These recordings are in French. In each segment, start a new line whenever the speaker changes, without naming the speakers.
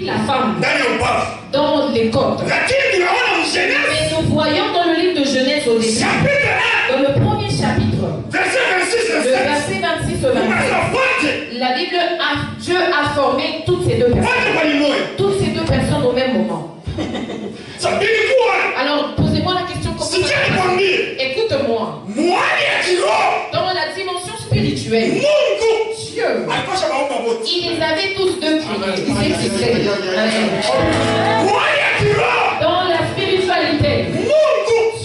la femme dans les côtes. Mais nous voyons dans le livre de Genèse au début, dans le premier chapitre, le verset 26 au 27, la Bible, Dieu a formé toutes ces deux personnes au même moment. Alors posez-moi la question comme ça. Écoute-moi. Dans la dimension spirituelle, Dieu, il les avait tous deux créés. Ils existaient. Dans la spiritualité,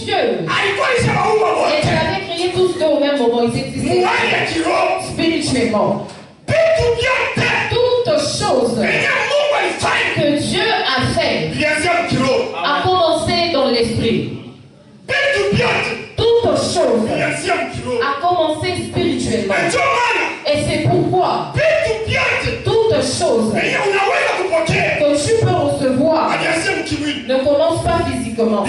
Dieu les avait créés tous deux au même moment. Ils existaient spirituellement. Toutes choses que Dieu a fait a commencé dans l'esprit. Toute chose a commencé spirituellement. Et c'est pourquoi toute chose que tu peux recevoir ne commence pas physiquement.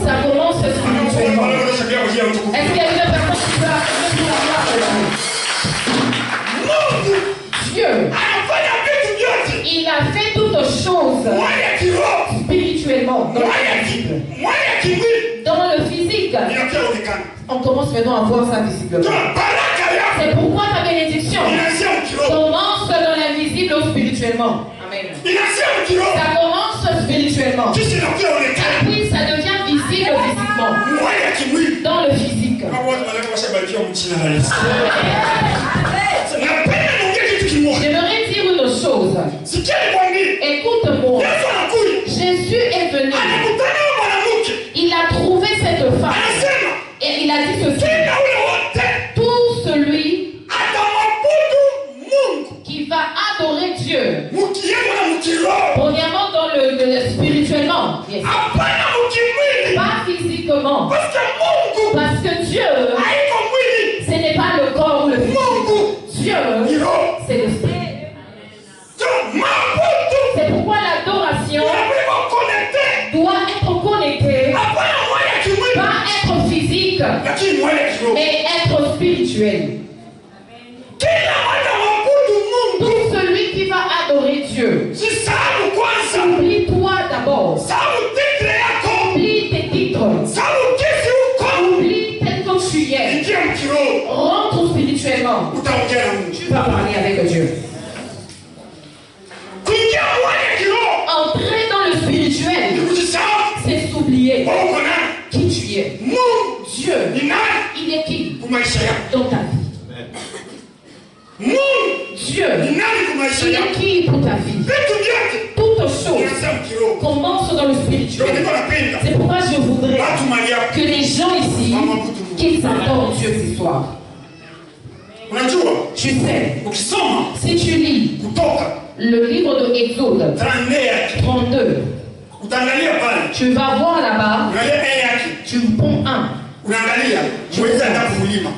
Ça commence spirituellement. Est-ce qu'il y a une personne qui peut affirmer la gloire de Dieu? Il a fait toutes choses spirituellement dans le physique. On commence maintenant à voir ça visiblement. C'est pourquoi ta bénédiction commence dans l'invisible ou spirituellement. Amen. Ça commence spirituellement. Et puis ça devient visible physiquement. Dans le physique. J'aimerais dire une chose. Écoute-moi. Jésus est venu. Il a trouvé cette femme. Et il a dit ceci. Tout celui qui va adorer Dieu. Premièrement dans le spirituellement. Yes. Pas physiquement. Parce que Dieu, ce n'est pas le corps ou le physique. Dieu, c'est le spirit. C'est pourquoi l'adoration doit être connectée, pas être physique, mais être spirituel. Tout celui qui va adorer Dieu, oublie-toi d'abord. Oublie tes titres. Oublie tel que tu es. Rentre spirituellement. Tu vas parler avec Dieu. Entrer dans le spirituel, c'est s'oublier qui tu es. Dieu, il est qui dans ta vie? Dieu, il est qui pour ta vie? Toute chose commence dans le spirituel. C'est pourquoi je voudrais que les gens ici, qu'ils adorent Dieu ce soir. Tu sais, si tu lis le livre de Exode 32, tu vas voir là-bas, tu prends un.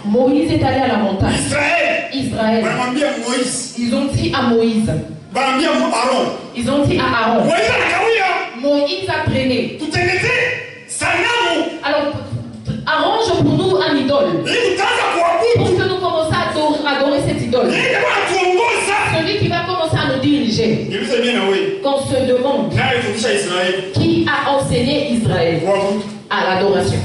Moïse est allé à la montagne. Israël. Ils ont dit à Moïse. Ils ont dit à Aaron. Moïse a traîné. Alors, arrange pour nous un idole. Pour que nous commençons à adorer cette idole. Celui qui va commencer à nous diriger. Qu'on se demande qui a enseigné Israël à l'adoration.